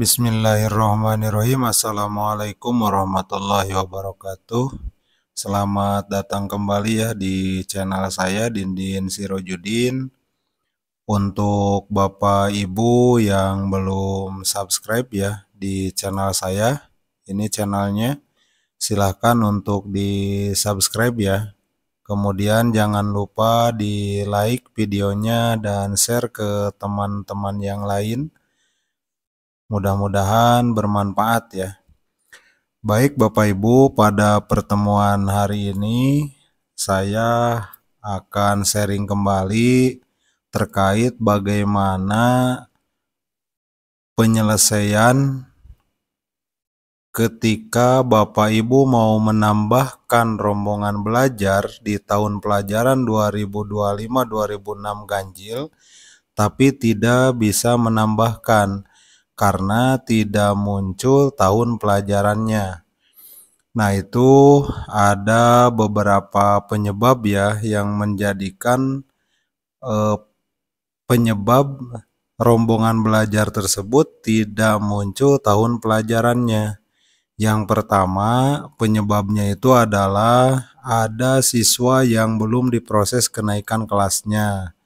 Bismillahirrahmanirrahim. Assalamualaikum warahmatullahi wabarakatuh. Selamat datang kembali ya di channel saya Dindin Sirojudin. Untuk Bapak Ibu yang belum subscribe ya di channel saya, ini channelnya, silahkan untuk di subscribe ya. Kemudian jangan lupa di like videonya dan share ke teman-teman yang lain. Mudah-mudahan bermanfaat ya. Baik Bapak Ibu, pada pertemuan hari ini saya akan sharing kembali terkait bagaimana penyelesaian ketika Bapak Ibu mau menambahkan rombongan belajar di tahun pelajaran 2025-2026 ganjil, tapi tidak bisa menambahkan karena tidak muncul tahun pelajarannya. Nah, itu ada beberapa penyebab ya yang menjadikan penyebab rombongan belajar tersebut tidak muncul tahun pelajarannya. Yang pertama, penyebabnya itu adalah ada siswa yang belum diproses kenaikan kelasnya.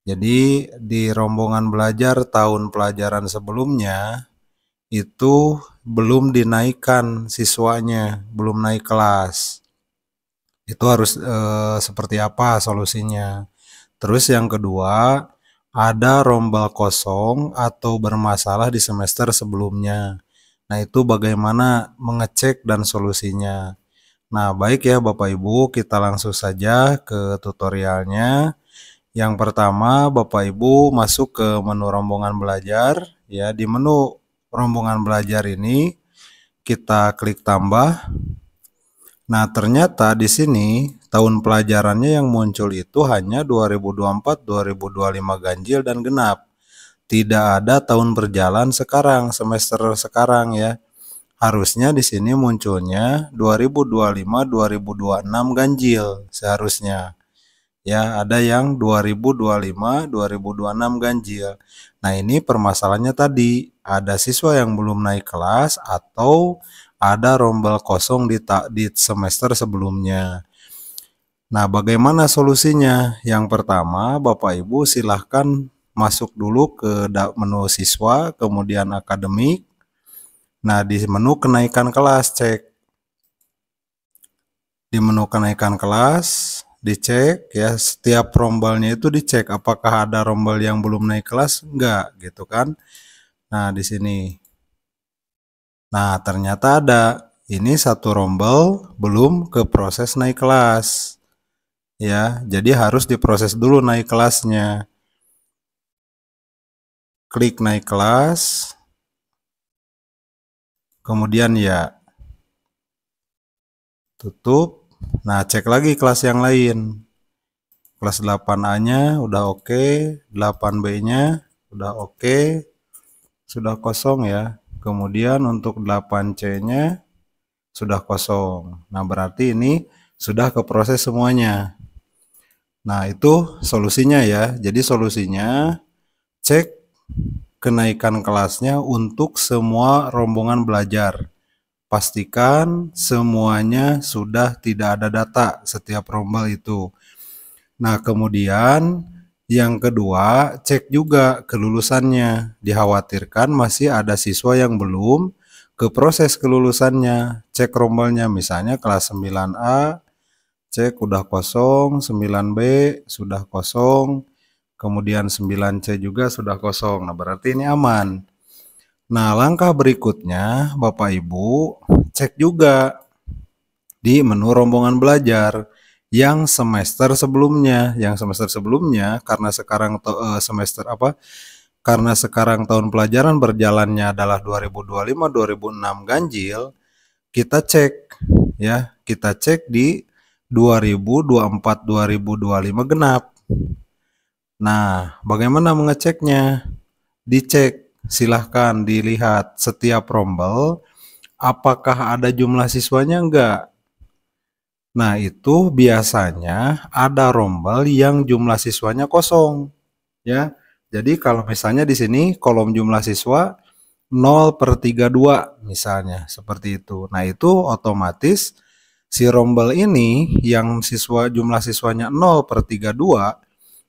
Jadi di rombongan belajar tahun pelajaran sebelumnya itu belum dinaikkan siswanya, belum naik kelas. Itu harus seperti apa solusinya? Terus yang kedua, ada rombel kosong atau bermasalah di semester sebelumnya. Nah, itu bagaimana mengecek dan solusinya? Nah, baik ya Bapak Ibu, kita langsung saja ke tutorialnya. Yang pertama, Bapak Ibu masuk ke menu rombongan belajar. Ya, di menu rombongan belajar ini kita klik tambah. Nah, ternyata di sini tahun pelajarannya yang muncul itu hanya 2024-2025 ganjil dan genap. Tidak ada tahun berjalan sekarang, semester sekarang ya. Harusnya di sini munculnya 2025-2026 ganjil seharusnya. Ya, ada yang 2025-2026 ganjil. Nah, ini permasalahannya tadi, ada siswa yang belum naik kelas atau ada rombel kosong di semester sebelumnya. Nah, bagaimana solusinya? Yang pertama, Bapak Ibu silahkan masuk dulu ke menu siswa, kemudian akademik. Nah, di menu kenaikan kelas cek. Di menu kenaikan kelas dicek ya, setiap rombelnya itu dicek apakah ada rombel yang belum naik kelas enggak gitu kan. Nah, di sini. Nah, ternyata ada. Ini satu rombel belum ke proses naik kelas. Ya, jadi harus diproses dulu naik kelasnya. Klik naik kelas. Kemudian ya tutup. Nah, cek lagi kelas yang lain. Kelas 8A-nya udah oke, 8B-nya udah oke, sudah kosong ya. Kemudian untuk 8C-nya sudah kosong. Nah, berarti ini sudah keproses semuanya. Nah, itu solusinya ya. Jadi solusinya cek kenaikan kelasnya untuk semua rombongan belajar. Pastikan semuanya sudah tidak ada data setiap rombel itu. Nah, kemudian yang kedua, cek juga kelulusannya. Dikhawatirkan masih ada siswa yang belum ke proses kelulusannya. Cek rombelnya, misalnya kelas 9A, cek udah kosong, 9B sudah kosong, kemudian 9C juga sudah kosong. Nah, berarti ini aman. Nah, langkah berikutnya, Bapak Ibu, cek juga di menu rombongan belajar yang semester sebelumnya. Yang semester sebelumnya, karena sekarang semester apa? Karena sekarang tahun pelajaran berjalannya adalah 2025-2026 ganjil, kita cek ya, kita cek di 2024-2025 genap. Nah, bagaimana mengeceknya? Dicek, silahkan dilihat setiap rombel apakah ada jumlah siswanya enggak. Nah, itu biasanya ada rombel yang jumlah siswanya kosong ya. Jadi kalau misalnya di sini kolom jumlah siswa 0/32 misalnya, seperti itu. Nah, itu otomatis si rombel ini yang jumlah siswanya 0/32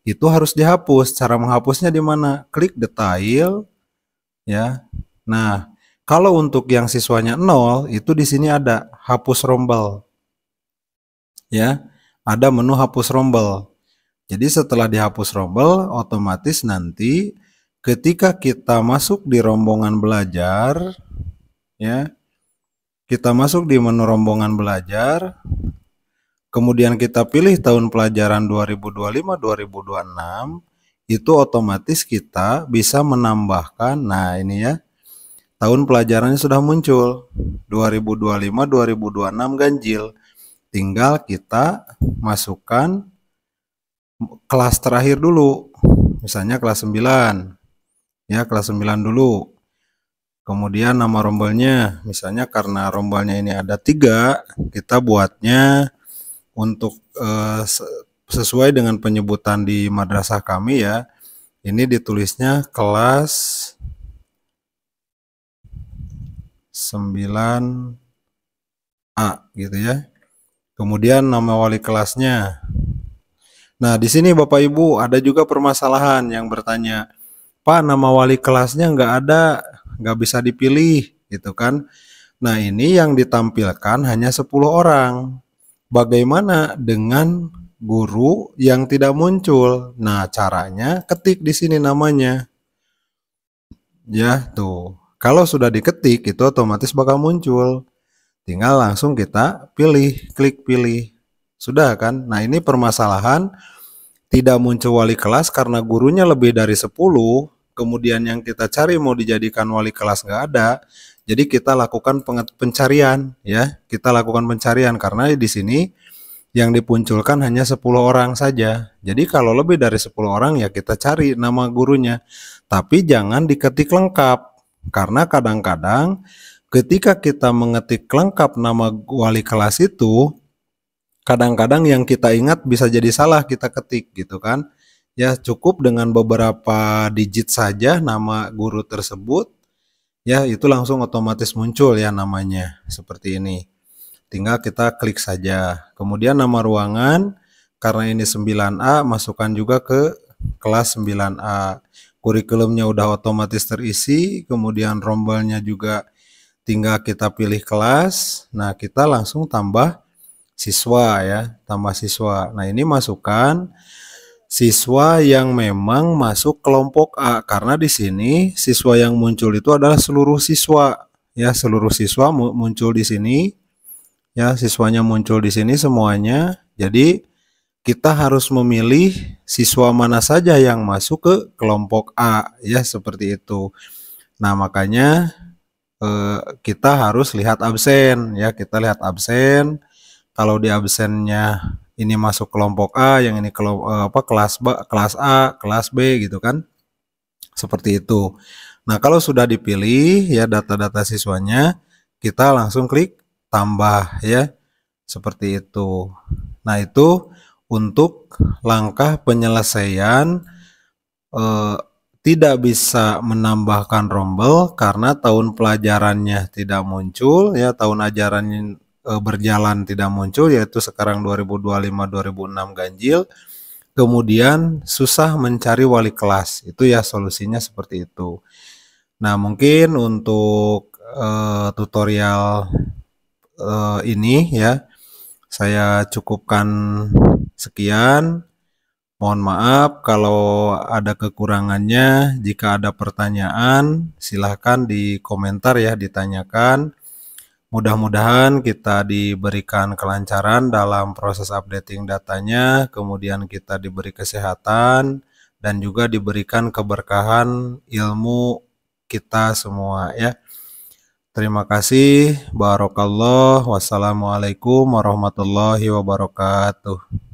itu harus dihapus. Cara menghapusnya di mana? Klik detail ya. Nah, kalau untuk yang siswanya 0 itu di sini ada hapus rombel. Ya, ada menu hapus rombel. Jadi setelah dihapus rombel, otomatis nanti ketika kita masuk di rombongan belajar, ya, kita masuk di menu rombongan belajar, kemudian kita pilih tahun pelajaran 2025-2026, itu otomatis kita bisa menambahkan, nah ini ya, tahun pelajarannya sudah muncul, 2025-2026 ganjil. Tinggal kita masukkan kelas terakhir dulu, misalnya kelas 9, ya kelas 9 dulu. Kemudian nama rombelnya, misalnya karena rombelnya ini ada 3, kita buatnya untuk sesuai dengan penyebutan di madrasah kami ya, ini ditulisnya kelas 9A gitu ya. Kemudian nama wali kelasnya. Nah, di sini Bapak Ibu ada juga permasalahan yang bertanya, Pak, nama wali kelasnya nggak ada, nggak bisa dipilih, gitu kan. Nah, ini yang ditampilkan hanya 10 orang. Bagaimana dengan guru yang tidak muncul? Nah, caranya ketik di sini namanya. Ya, tuh. Kalau sudah diketik, itu otomatis bakal muncul. Tinggal langsung kita pilih, klik pilih. Sudah kan? Nah, ini permasalahan tidak muncul wali kelas karena gurunya lebih dari 10, kemudian yang kita cari mau dijadikan wali kelas nggak ada. Jadi kita lakukan pencarian ya. Kita lakukan pencarian karena di sini yang dipunculkan hanya 10 orang saja. Jadi kalau lebih dari 10 orang ya kita cari nama gurunya. Tapi jangan diketik lengkap. Karena kadang-kadang ketika kita mengetik lengkap nama wali kelas itu, kadang-kadang yang kita ingat bisa jadi salah kita ketik gitu kan. Ya cukup dengan beberapa digit saja nama guru tersebut, ya itu langsung otomatis muncul ya namanya seperti ini. Tinggal kita klik saja. Kemudian nama ruangan, karena ini 9A, masukkan juga ke kelas 9A. Kurikulumnya udah otomatis terisi, kemudian rombelnya juga tinggal kita pilih kelas. Nah, kita langsung tambah siswa ya, tambah siswa. Nah, ini masukkan siswa yang memang masuk kelompok A, karena di sini siswa yang muncul itu adalah seluruh siswa. Ya, seluruh siswa muncul di sini. Ya, siswanya muncul di sini semuanya. Jadi kita harus memilih siswa mana saja yang masuk ke kelompok A, ya seperti itu. Nah, makanya kita harus lihat absen, ya kita lihat absen. Kalau di absennya ini masuk kelompok A, yang ini kelas B, kelas A, kelas B gitu kan, seperti itu. Nah, kalau sudah dipilih ya data-data siswanya, kita langsung klik tambah ya, seperti itu. Nah, itu untuk langkah penyelesaian tidak bisa menambahkan rombel karena tahun pelajarannya tidak muncul ya, tahun ajaran berjalan tidak muncul, yaitu sekarang 2025-2026 ganjil. Kemudian susah mencari wali kelas, itu ya solusinya seperti itu. Nah, mungkin untuk tutorial ini ya saya cukupkan sekian. Mohon maaf kalau ada kekurangannya. Jika ada pertanyaan, silahkan di komentar ya, ditanyakan. Mudah-mudahan kita diberikan kelancaran dalam proses updating datanya, kemudian kita diberi kesehatan, dan juga diberikan keberkahan ilmu kita semua ya. Terima kasih. Barakallah. Wassalamualaikum warahmatullahi wabarakatuh.